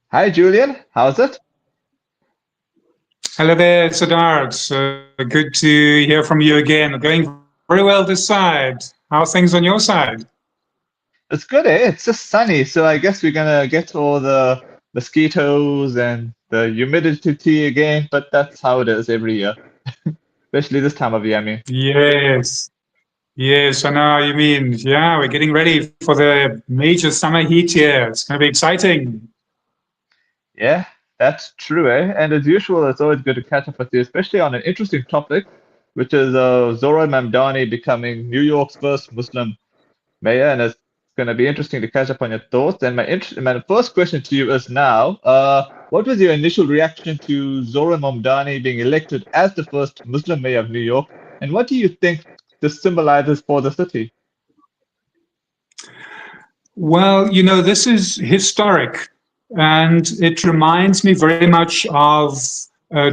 Hi, Julian. How's it? Hello there, Siddharth. Good to hear from you again. Going very well this side. How are things on your side? It's good, eh? It's just sunny, so I guess we're gonna get all the mosquitoes and the humidity again, but that's how it is every year, especially this time of year, I mean. Yes, yes, I know how you mean. Yeah, we're getting ready for the major summer heat here. It's going to be exciting. Yeah, that's true, eh? And as usual, it's always good to catch up with you, especially on an interesting topic, which is Zohran Mamdani becoming New York's first Muslim mayor, and it's going to be interesting to catch up on your thoughts. And my first question to you is now, what was your initial reaction to Zohran Mamdani being elected as the first Muslim mayor of New York, and what do you think this symbolizes for the city? Well, this is historic, and it reminds me very much of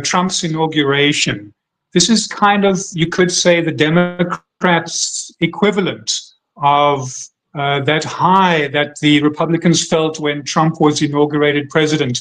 Trump's inauguration. This is kind of, you could say, the Democrats' equivalent of that high that the Republicans felt when Trump was inaugurated president.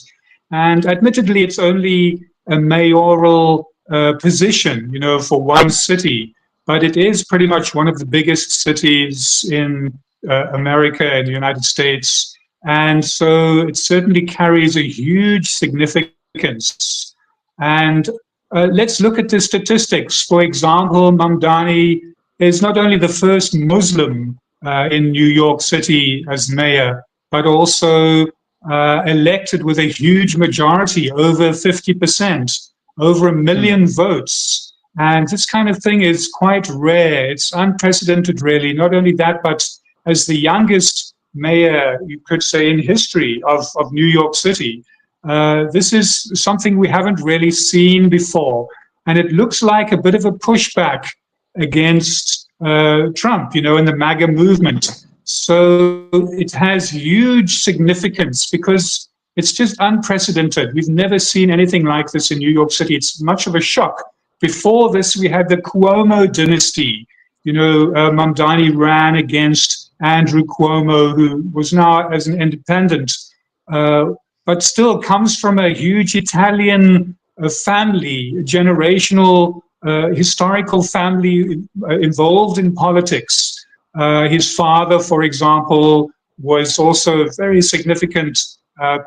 And admittedly, it's only a mayoral position, for one city, but it is pretty much one of the biggest cities in America and the United States. And so it certainly carries a huge significance. And let's look at the statistics. For example, Mamdani is not only the first Muslim in New York City as mayor, but also elected with a huge majority, over 50%, over 1 million votes. And this kind of thing is quite rare. It's unprecedented, really. Not only that, but as the youngest mayor, you could say, in history of New York City, this is something we haven't really seen before. And it looks like a bit of a pushback against Trump, in the MAGA movement. So it has huge significance because it's just unprecedented. We've never seen anything like this in New York City. It's much of a shock. Before this, we had the Cuomo dynasty. Mamdani ran against Andrew Cuomo, who was now as an independent, but still comes from a huge Italian family, generational, historical family involved in politics. His father, for example, was also a very significant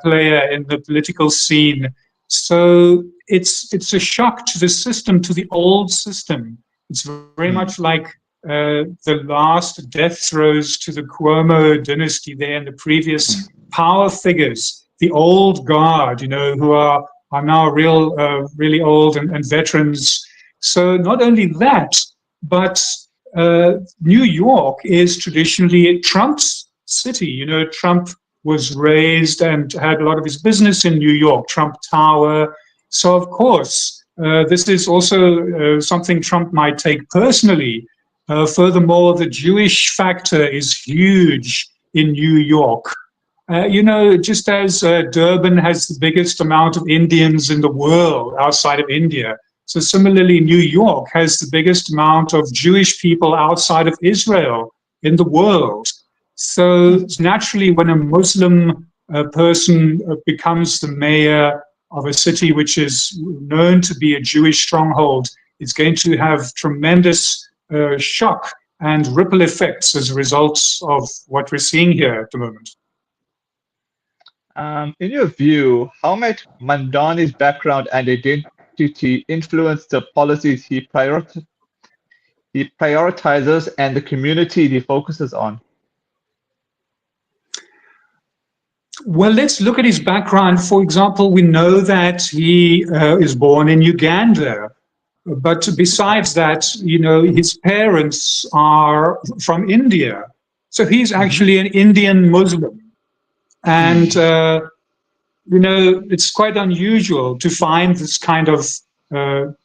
player in the political scene. So it's a shock to the system, to the old system. It's very much like the last death throes to the Cuomo dynasty there and the previous power figures, the old guard, who are now really old and veterans. So not only that, but New York is traditionally Trump's city. Trump was raised and had a lot of his business in New York, Trump Tower. So, of course, this is also something Trump might take personally. Furthermore, the Jewish factor is huge in New York. Just as Durban has the biggest amount of Indians in the world outside of India, so similarly, New York has the biggest amount of Jewish people outside of Israel in the world. So naturally, when a Muslim person becomes the mayor of a city which is known to be a Jewish stronghold, it's going to have tremendous shock and ripple effects as a result of what we're seeing here at the moment. In your view, how might Mamdani's background and identity influence the policies he prioritizes and the community he focuses on? Well, let's look at his background. For example, we know that he is born in Uganda. But besides that, his parents are from India. So he's actually an Indian Muslim. And, it's quite unusual to find this kind of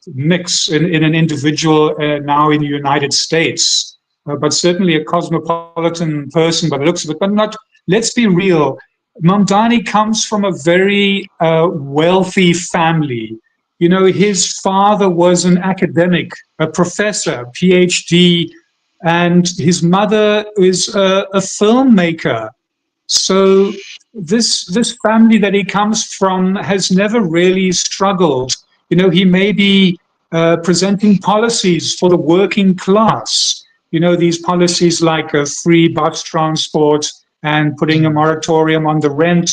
mix in an individual now in the United States. But certainly a cosmopolitan person by the looks of it. But let's be real. Mamdani comes from a very wealthy family. His father was an academic, a professor, PhD, and his mother is a filmmaker. So this family that he comes from has never really struggled. He may be presenting policies for the working class. These policies like free bus transport and putting a moratorium on the rent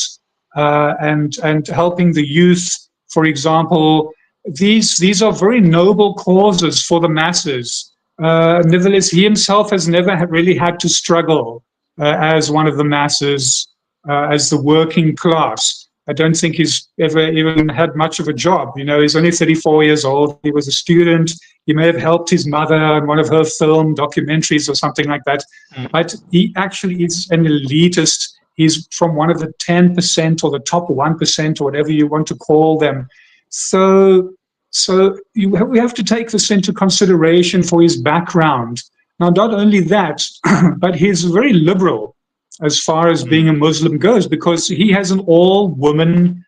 and helping the youth, for example. These are very noble causes for the masses. Nevertheless, he himself has never really had to struggle as one of the masses, as the working class. I don't think he's ever even had much of a job. He's only 34 years old. He was a student. He may have helped his mother in one of her film documentaries or something like that. But he actually is an elitist. He's from one of the 10% or the top 1% or whatever you want to call them. So we have to take this into consideration for his background. Now, not only that, but he's very liberal as far as being a Muslim goes, because he has an all-woman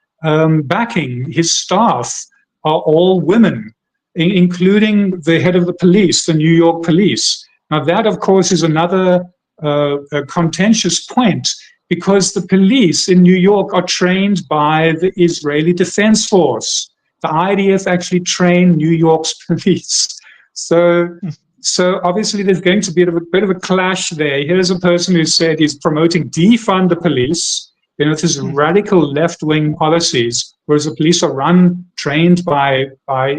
backing. His staff are all women, including the head of the police, the New York police. Now, that, of course, is another contentious point, because the police in New York are trained by the Israeli Defense Force. The IDF actually trained New York's police. So obviously there's going to be a bit of a clash there. Here's a person who said he's promoting defund the police, this is radical left-wing policies, whereas the police are trained by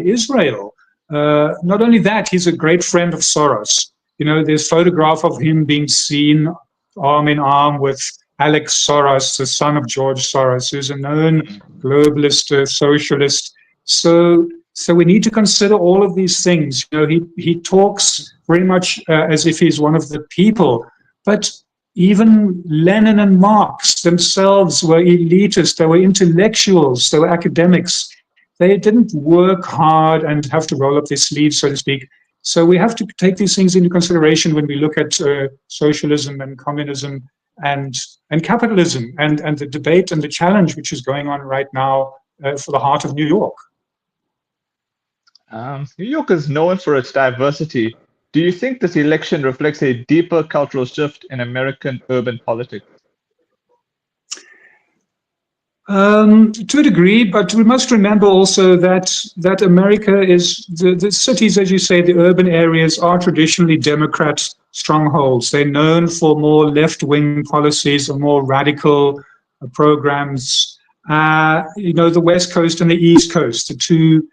Israel. Not only that, he's a great friend of Soros. There's a photograph of him being seen arm in arm with Alex Soros, the son of George Soros, who's a known globalist, socialist. So we need to consider all of these things. He talks very much as if he's one of the people. But even Lenin and Marx themselves were elitists. They were intellectuals. They were academics. They didn't work hard and have to roll up their sleeves, so to speak. So we have to take these things into consideration when we look at socialism and communism and capitalism and the debate and the challenge which is going on right now for the heart of New York. New York is known for its diversity. Do you think this election reflects a deeper cultural shift in American urban politics? To a degree, but we must remember also that America is, the cities, as you say, the urban areas are traditionally Democrat strongholds. They're known for more left-wing policies or more radical programs. The West Coast and the East Coast, the two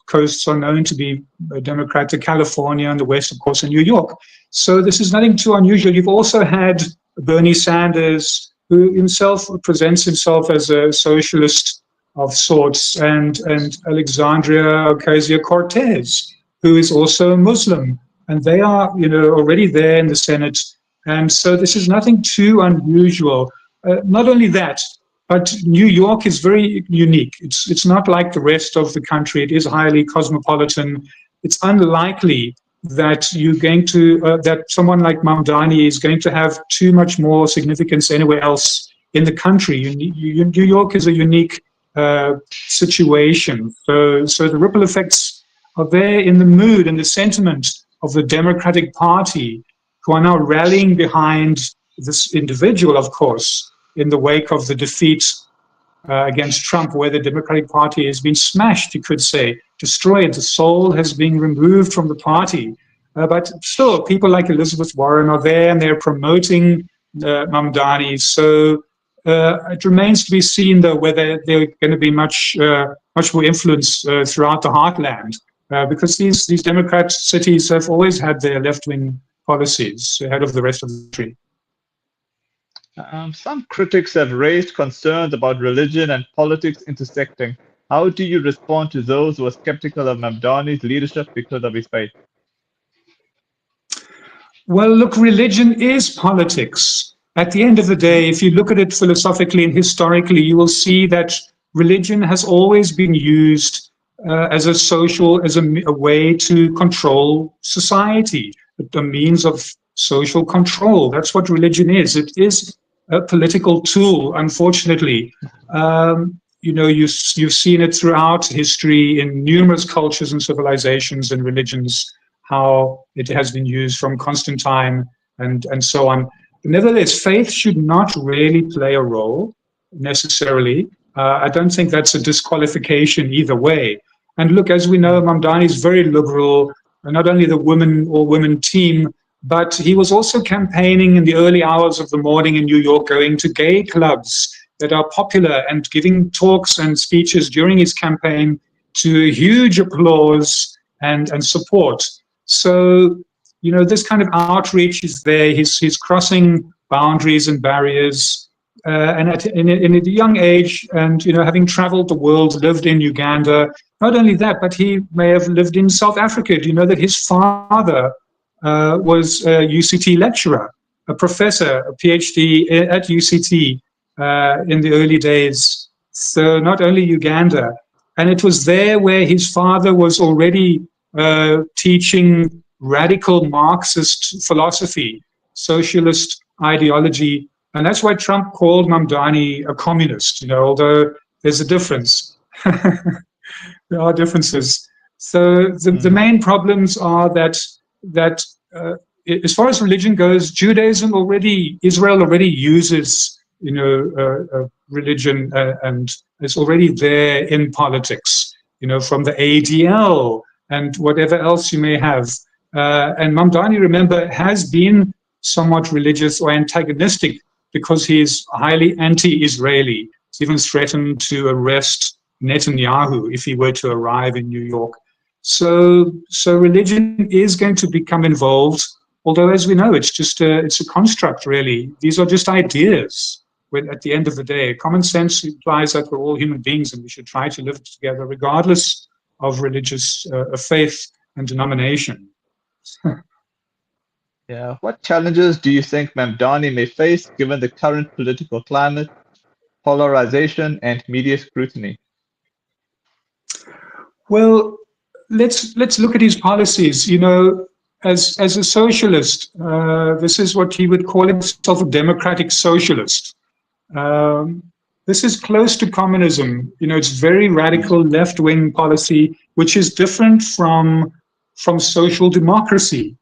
coasts are known to be Democratic, California and the West, of course, and New York. So this is nothing too unusual. You've also had Bernie Sanders, who himself presents himself as a socialist of sorts, and Alexandria Ocasio-Cortez, who is also a Muslim. And they are, already there in the Senate. And so this is nothing too unusual. Not only that, but New York is very unique. It's not like the rest of the country. It is highly cosmopolitan. It's unlikely that you're going to that someone like Mamdani is going to have too much more significance anywhere else in the country. New York is a unique situation. So the ripple effects are there in the mood and the sentiment of the Democratic Party, who are now rallying behind this individual, of course, in the wake of the defeat against Trump, where the Democratic Party has been smashed, you could say, destroyed. The soul has been removed from the party. But still, people like Elizabeth Warren are there, and they're promoting Mamdani. So it remains to be seen, though, whether they're going to be much more influence throughout the heartland, because these Democrat cities have always had their left-wing policies ahead of the rest of the country. Some critics have raised concerns about religion and politics intersecting. How do you respond to those who are skeptical of Mamdani's leadership because of his faith? Well, look, religion is politics. At the end of the day, if you look at it philosophically and historically, you will see that religion has always been used as a way to control society, a means of social control. That's what religion is. It is a political tool, unfortunately. You've seen it throughout history in numerous cultures and civilizations and religions, how it has been used from Constantine and so on. Nevertheless, faith should not really play a role necessarily. I don't think that's a disqualification either way. And look, as we know, Mamdani is very liberal, not only the women team, but he was also campaigning in the early hours of the morning in New York, going to gay clubs that are popular and giving talks and speeches during his campaign to huge applause and support. So, you know, this kind of outreach is there. He's crossing boundaries and barriers. And in a young age, and, you know, having traveled the world, lived in Uganda, not only that, but he may have lived in South Africa. Do you know that his father was a UCT lecturer, a professor, a PhD at UCT in the early days? So not only Uganda. And it was there where his father was already teaching radical Marxist philosophy, socialist ideology. And that's why Trump called Mamdani a communist, you know, although there's a difference. There are differences. So the main problems are that as far as religion goes, Israel already uses, you know, religion and is already there in politics, you know, from the ADL and whatever else you may have. And Mamdani, remember, has been somewhat religious or antagonistic because he is highly anti-Israeli. He's even threatened to arrest Netanyahu if he were to arrive in New York. So religion is going to become involved, although, as we know, it's a construct, really. These are just ideas. When, at the end of the day, common sense implies that we're all human beings and we should try to live together regardless of religious faith and denomination. Yeah. What challenges do you think Mamdani may face given the current political climate, polarization, and media scrutiny? Well, let's look at his policies. You know, as a socialist, this is what he would call himself, a democratic socialist. This is close to communism. You know, it's very radical left-wing policy, which is different from social democracy.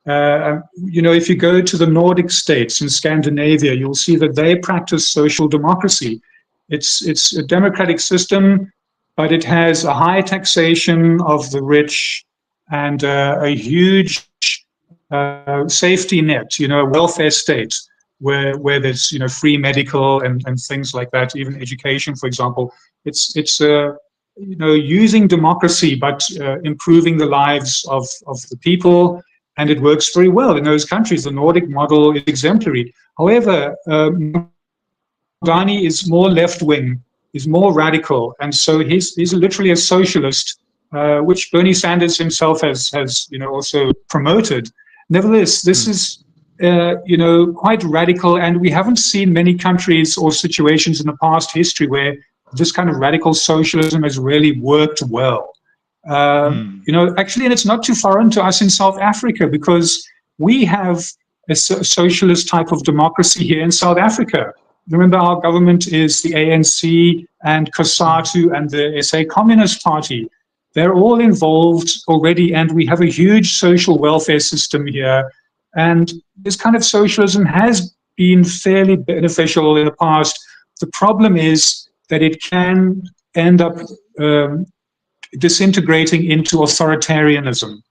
You know, if you go to the Nordic states in Scandinavia, you'll see that they practice social democracy. It's a democratic system, but it has a high taxation of the rich and a huge safety net, you know, a welfare state where there's, you know, free medical and things like that, even education, for example. It's you know, using democracy, but improving the lives of the people. And it works very well in those countries. The Nordic model is exemplary. However, Mamdani is more left-wing, is more radical, and so he's literally a socialist, which Bernie Sanders himself has you know, also promoted. Nevertheless, this is you know, quite radical, and we haven't seen many countries or situations in the past history where this kind of radical socialism has really worked well. You know, actually, and it's not too foreign to us in South Africa, because we have a socialist type of democracy here in South Africa. Remember, our government is the ANC and COSATU and the SA Communist Party. They're all involved already, and we have a huge social welfare system here. And this kind of socialism has been fairly beneficial in the past. The problem is that it can end up disintegrating into authoritarianism,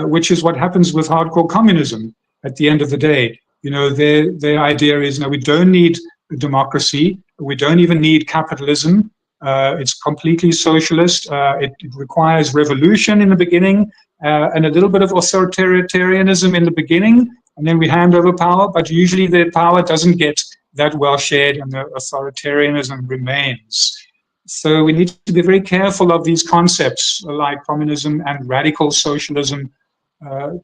which is what happens with hardcore communism at the end of the day. You know, their idea is, no, we don't need democracy, we don't even need capitalism. It's completely socialist. It requires revolution in the beginning and a little bit of authoritarianism in the beginning, and then we hand over power, but usually the power doesn't get that well shared and the authoritarianism remains. So we need to be very careful of these concepts like communism and radical socialism,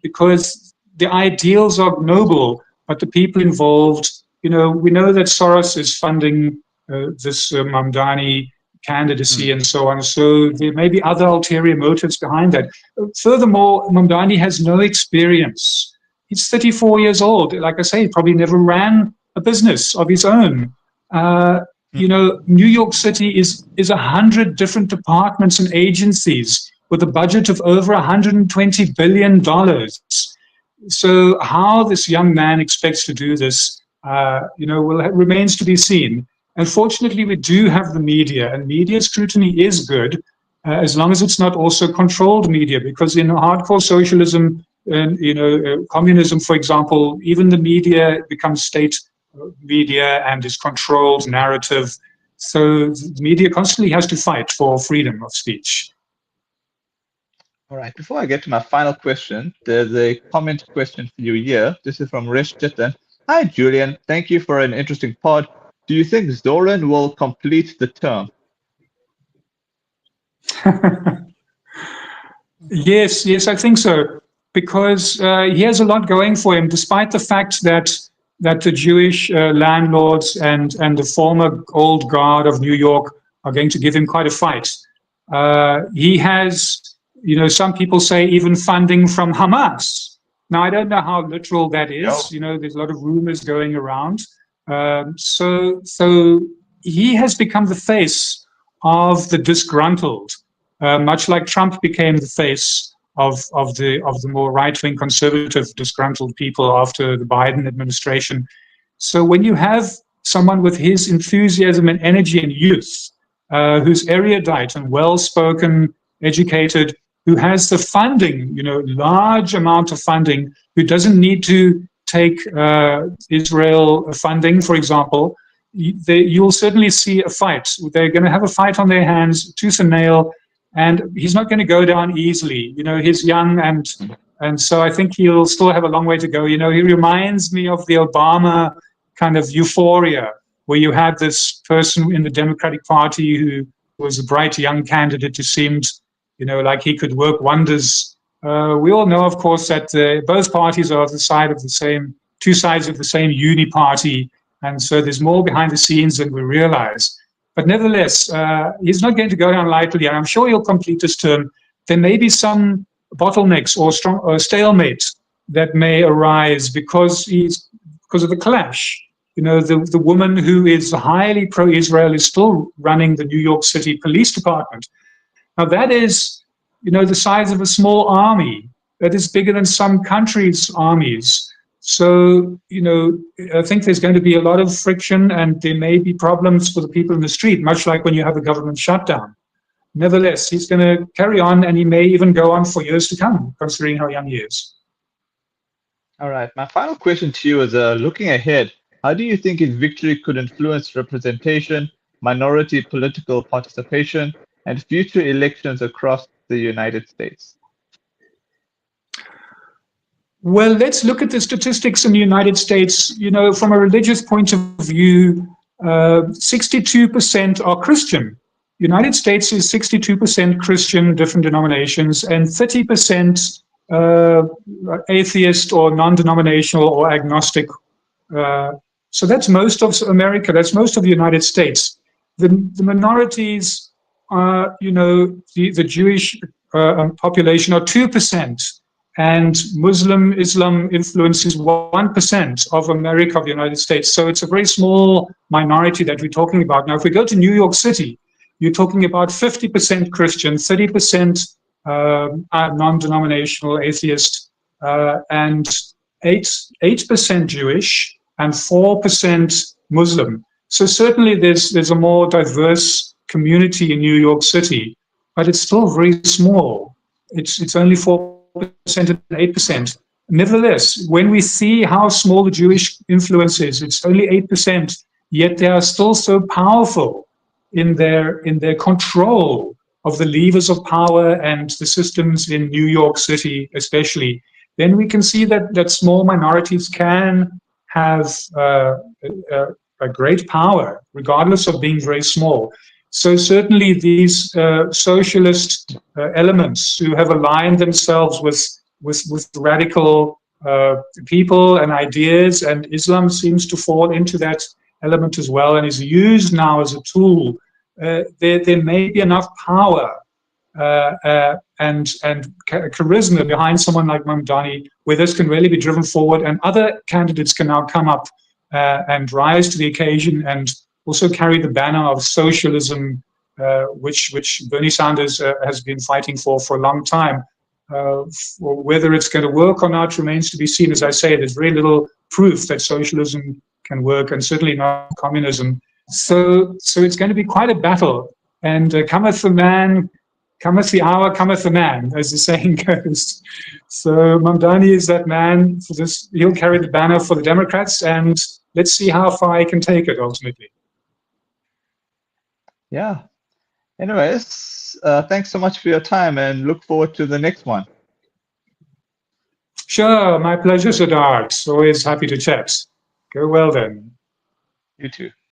because the ideals are noble, but the people involved, you know, we know that Soros is funding this Mamdani candidacy and so on. So there may be other ulterior motives behind that. Furthermore, Mamdani has no experience. He's 34 years old. Like I say, he probably never ran a business of his own. You know, New York City is 100 different departments and agencies with a budget of over $120 billion. So how this young man expects to do this, you know, remains to be seen. Unfortunately, we do have the media, and media scrutiny is good as long as it's not also controlled media, because in hardcore socialism and communism, for example, even the media becomes state media and is controlled narrative. So the media constantly has to fight for freedom of speech. All right, before I get to my final question, there's a comment question for you here. This is from Rish Chitan. Hi, Julian. Thank you for an interesting pod. Do you think Zohran will complete the term? Yes, I think so, because he has a lot going for him, despite the fact that the Jewish landlords and the former old guard of New York are going to give him quite a fight. He has, some people say even funding from Hamas. Now, I don't know how literal that is. There's a lot of rumors going around. So he has become the face of the disgruntled, much like Trump became the face of the more right-wing conservative disgruntled people after the Biden administration. So when you have someone with his enthusiasm and energy and youth, who's erudite and well-spoken, educated, who has the funding, large amount of funding, who doesn't need to take Israel funding, for example, you'll certainly see a fight. They're going to have a fight on their hands, tooth and nail, and he's not going to go down easily. He's young, and so I think he'll still have a long way to go. He reminds me of the Obama kind of euphoria, where you had this person in the Democratic Party who was a bright young candidate who seemed, like he could work wonders. We all know, of course, that both parties are two sides of the same uni-party, and so there's more behind the scenes than we realize. But nevertheless, he's not going to go down lightly, and I'm sure he'll complete his term. There may be some bottlenecks or stalemate that may arise because of the clash. The woman who is highly pro-Israel is still running the New York City Police Department. Now that is, the size of a small army. That is bigger than some countries' armies. So, I think there's going to be a lot of friction, and there may be problems for the people in the street, much like when you have a government shutdown. Nevertheless, he's going to carry on, and he may even go on for years to come, considering how young he is. All right. My final question to you is, looking ahead, how do you think his victory could influence representation, minority political participation, and future elections across the United States? Well, let's look at the statistics in the United States. From a religious point of view, 62% are Christian. United States is 62% Christian, different denominations, and 30% atheist or non-denominational or agnostic. So that's most of America. That's most of the United States. The minorities are, the Jewish population are 2%. And Islam influence is 1% of America, of the United States. So it's a very small minority that we're talking about. Now, if we go to New York City, you're talking about 50% Christian, 30% non-denominational atheist, and 8% Jewish, and 4% Muslim. So certainly there's a more diverse community in New York City, but it's still very small. It's only 4% and 8%. Nevertheless, when we see how small the Jewish influence is, it's only 8%, yet they are still so powerful in their control of the levers of power and the systems in New York City especially. Then we can see that small minorities can have a great power, regardless of being very small. So certainly these socialist elements who have aligned themselves with radical people and ideas, and Islam seems to fall into that element as well, and is used now as a tool. There may be enough power and charisma behind someone like Mamdani, where this can really be driven forward, and other candidates can now come up and rise to the occasion and also carry the banner of socialism, which Bernie Sanders has been fighting for a long time. Whether it's going to work or not remains to be seen. As I say, there's very little proof that socialism can work, and certainly not communism. So it's going to be quite a battle. And cometh the man, cometh the hour, cometh the man, as the saying goes. So Mamdani is that man for this. He'll carry the banner for the Democrats, and let's see how far he can take it ultimately. Yeah. Anyways, thanks so much for your time, and look forward to the next one. Sure, my pleasure, Siddharth. Always happy to chat. Go well then. You too.